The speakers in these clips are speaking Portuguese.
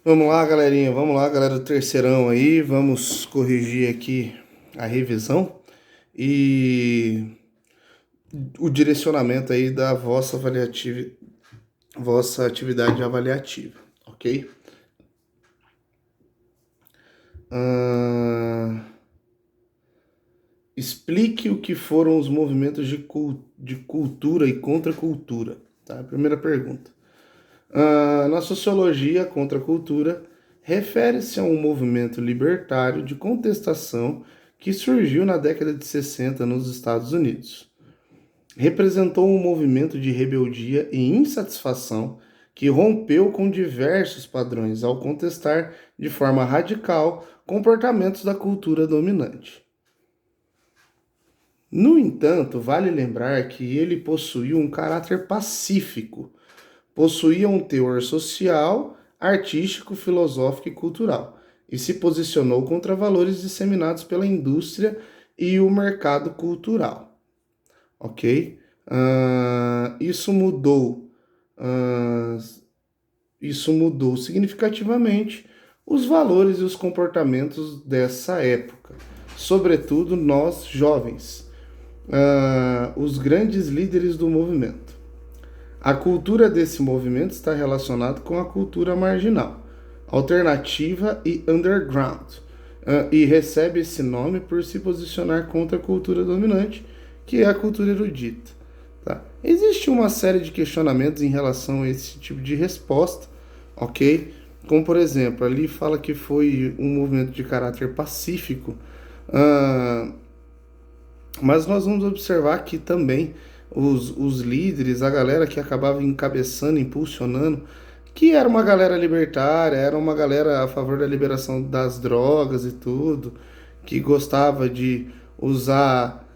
Vamos lá, galerinha. Vamos lá, galera do terceirão aí. Vamos corrigir aqui a revisão e o direcionamento aí da vossa atividade avaliativa, ok? Ah, explique o que foram os movimentos de cultura e contracultura, tá? Primeira pergunta. Na sociologia, a contracultura refere-se a um movimento libertário de contestação que surgiu na década de 60 nos Estados Unidos. Representou um movimento de rebeldia e insatisfação que rompeu com diversos padrões ao contestar de forma radical comportamentos da cultura dominante. No entanto, vale lembrar que ele possuía um caráter pacífico, possuía um teor social, artístico, filosófico e cultural, e se posicionou contra valores disseminados pela indústria e o mercado cultural. Ok? Uh, isso mudou significativamente os valores e os comportamentos dessa época, sobretudo nós jovens, os grandes líderes do movimento. A cultura desse movimento está relacionada com a cultura marginal, alternativa e underground, e recebe esse nome por se posicionar contra a cultura dominante, que é a cultura erudita. Tá? Existe uma série de questionamentos em relação a esse tipo de resposta, ok? Como, por exemplo, ali fala que foi um movimento de caráter pacífico, mas nós vamos observar que também os líderes, a galera que acabava encabeçando, impulsionando, que era uma galera libertária, era uma galera a favor da liberação das drogas e tudo, que gostava de usar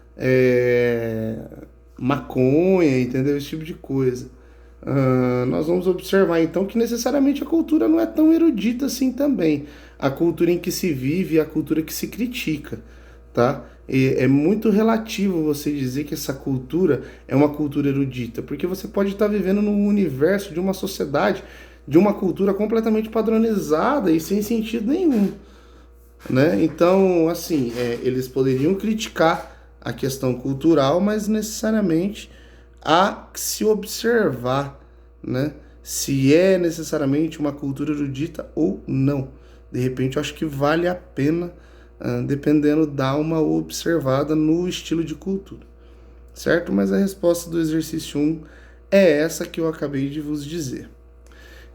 maconha, entendeu? Esse tipo de coisa. Nós vamos observar então que necessariamente a cultura não é tão erudita assim também. A cultura em que se vive e a cultura que se critica, tá? E é muito relativo você dizer que essa cultura é uma cultura erudita, porque você pode estar vivendo num universo de uma sociedade, de uma cultura completamente padronizada e sem sentido nenhum, né? Então, assim, eles poderiam criticar a questão cultural, mas necessariamente há que se observar, né? Se é necessariamente uma cultura erudita ou não. De repente, eu acho que vale a pena, dependendo, dar uma observada no estilo de cultura, certo? Mas a resposta do exercício 1 é essa que eu acabei de vos dizer.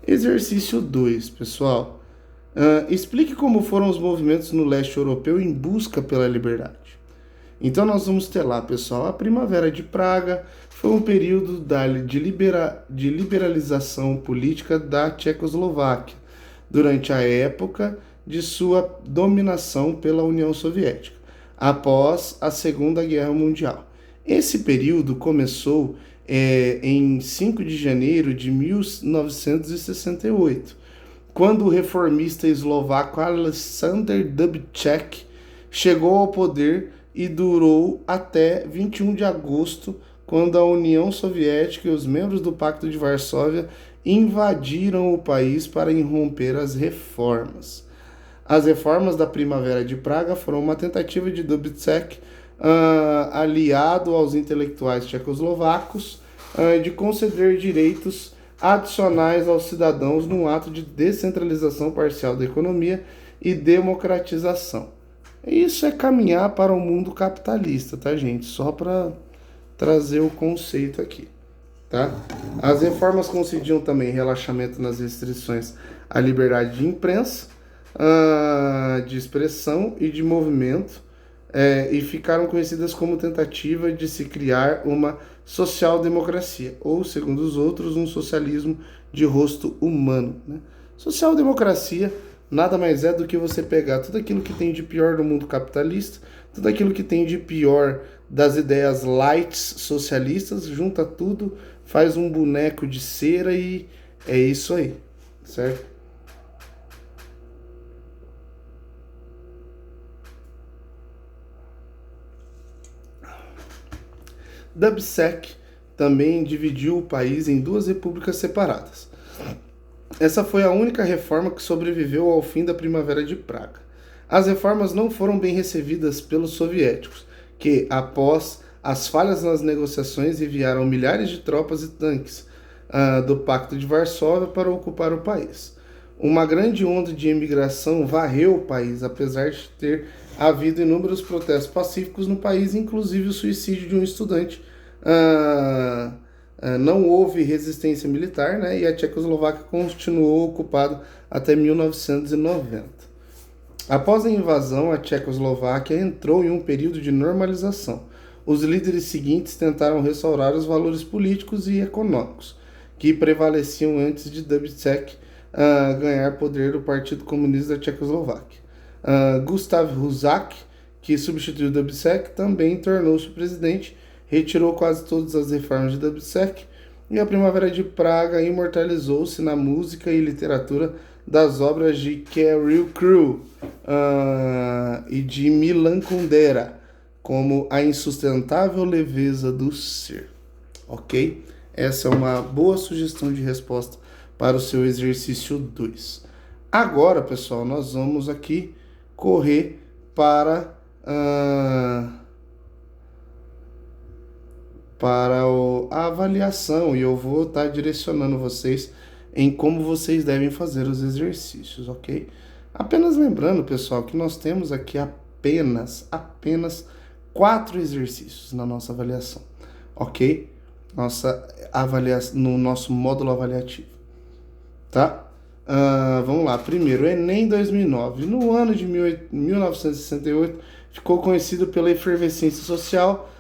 Exercício 2, pessoal. Explique como foram os movimentos no leste europeu em busca pela liberdade. Então nós vamos ter lá, pessoal, a Primavera de Praga foi um período de liberalização política da Tchecoslováquia, durante a época de sua dominação pela União Soviética, após a Segunda Guerra Mundial. Esse período começou em 5 de janeiro de 1968, quando o reformista eslovaco Alexander Dubček chegou ao poder e durou até 21 de agosto, quando a União Soviética e os membros do Pacto de Varsóvia invadiram o país para irromper as reformas. As reformas da Primavera de Praga foram uma tentativa de Dubček, aliado aos intelectuais tchecoslovacos, de conceder direitos adicionais aos cidadãos num ato de descentralização parcial da economia e democratização. Isso é caminhar para o mundo capitalista, tá, gente? Só para trazer o conceito aqui, tá? As reformas concediam também relaxamento nas restrições à liberdade de imprensa, de expressão e de movimento, e ficaram conhecidas como tentativa de se criar uma social-democracia, ou, segundo os outros, um socialismo de rosto humano, né? Social-democracia nada mais é do que você pegar tudo aquilo que tem de pior do mundo capitalista, tudo aquilo que tem de pior das ideias light socialistas, junta tudo, faz um boneco de cera e é isso aí, certo? Dubček também dividiu o país em duas repúblicas separadas. Essa foi a única reforma que sobreviveu ao fim da Primavera de Praga. As reformas não foram bem recebidas pelos soviéticos, que, após as falhas nas negociações, enviaram milhares de tropas e tanques do Pacto de Varsóvia para ocupar o país. Uma grande onda de imigração varreu o país, apesar de ter havido inúmeros protestos pacíficos no país, inclusive o suicídio de um estudante. Não houve resistência militar, né, e a Tchecoslováquia continuou ocupada até 1990. Após a invasão, a Tchecoslováquia entrou em um período de normalização. Os líderes seguintes tentaram restaurar os valores políticos e econômicos que prevaleciam antes de Dubček ganhar poder do Partido Comunista da Tchecoslováquia. Gustav Husak, que substituiu Dubček, também tornou-se presidente, retirou quase todas as reformas de Dubček, e a Primavera de Praga imortalizou-se na música e literatura das obras de Kirill Krull e de Milan Kundera, como A Insustentável Leveza do Ser. Ok? Essa é uma boa sugestão de resposta para o seu exercício 2. Agora, pessoal, nós vamos aqui correr para a avaliação, e eu vou estar direcionando vocês em como vocês devem fazer os exercícios, ok? Apenas lembrando, pessoal, que nós temos aqui apenas 4 exercícios na nossa avaliação, ok? No nosso módulo avaliativo, tá? Vamos lá. Primeiro, Enem 2009. No ano de 1968, ficou conhecido pela efervescência social,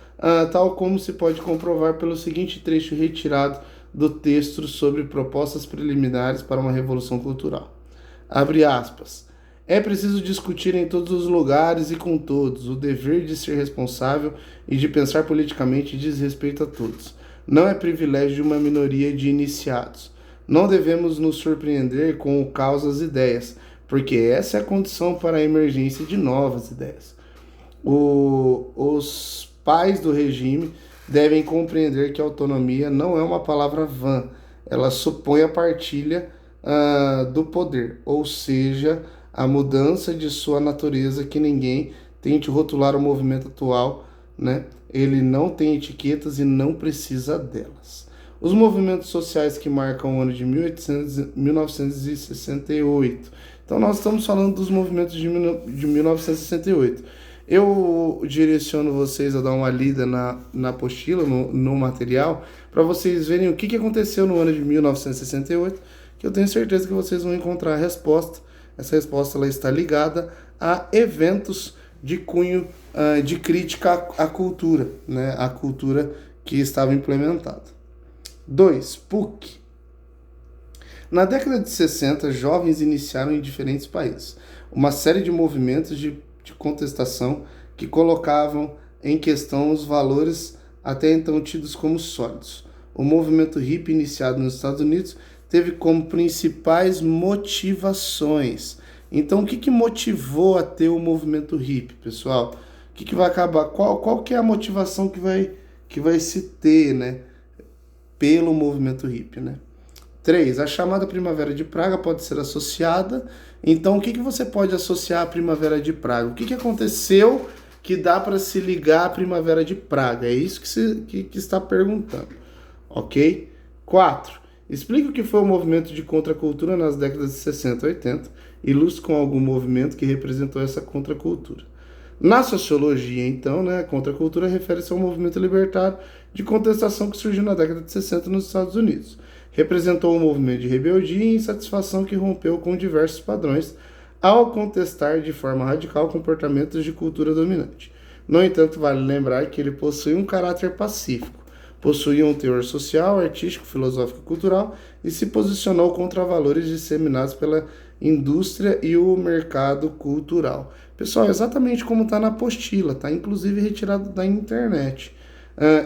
tal como se pode comprovar pelo seguinte trecho retirado do texto sobre propostas preliminares para uma revolução cultural. Abre aspas. É preciso discutir em todos os lugares e com todos. O dever de ser responsável e de pensar politicamente diz respeito a todos. Não é privilégio de uma minoria de iniciados. Não devemos nos surpreender com o caos das ideias, porque essa é a condição para a emergência de novas ideias. Os pais do regime devem compreender que a autonomia não é uma palavra vã, ela supõe a partilha do poder, ou seja, a mudança de sua natureza, que ninguém tente rotular o movimento atual, né? Ele não tem etiquetas e não precisa delas. Os movimentos sociais que marcam o ano de 1968. Então, nós estamos falando dos movimentos de 1968. Eu direciono vocês a dar uma lida na apostila, no material, para vocês verem o que aconteceu no ano de 1968, que eu tenho certeza que vocês vão encontrar a resposta. Essa resposta ela está ligada a eventos de cunho de crítica à cultura, né? A cultura que estava implementada. 2. PUC. Na década de 60, jovens iniciaram em diferentes países uma série de movimentos de contestação que colocavam em questão os valores até então tidos como sólidos. O movimento hippie, iniciado nos Estados Unidos, teve como principais motivações. Então, o que motivou a ter o movimento hippie, pessoal? O que vai acabar? Qual que é a motivação que vai se ter, né, pelo movimento hippie, né? 3. A chamada Primavera de Praga pode ser associada. Então, o que você pode associar à Primavera de Praga? O que aconteceu que dá para se ligar à Primavera de Praga? É isso que está perguntando, ok? 4. Explique o que foi o movimento de contracultura nas décadas de 60 e 80. Ilustre com algum movimento que representou essa contracultura. Na sociologia, então, né, a contracultura refere-se ao movimento libertário de contestação que surgiu na década de 60 nos Estados Unidos. Representou um movimento de rebeldia e insatisfação que rompeu com diversos padrões ao contestar de forma radical comportamentos de cultura dominante. No entanto, vale lembrar que ele possui um caráter pacífico, possuía um teor social, artístico, filosófico e cultural e se posicionou contra valores disseminados pela indústria e o mercado cultural. Pessoal, exatamente como está na apostila, está inclusive retirado da internet.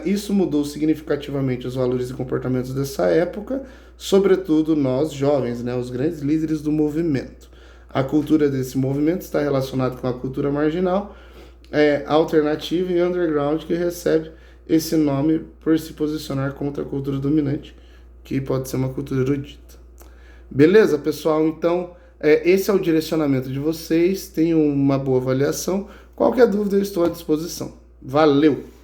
Isso mudou significativamente os valores e comportamentos dessa época, sobretudo nós jovens, né, os grandes líderes do movimento. A cultura desse movimento está relacionada com a cultura marginal, alternativa e underground, que recebe esse nome por se posicionar contra a cultura dominante, que pode ser uma cultura erudita. Beleza, pessoal? Então, esse é o direcionamento de vocês. Tenham uma boa avaliação. Qualquer dúvida, eu estou à disposição. Valeu!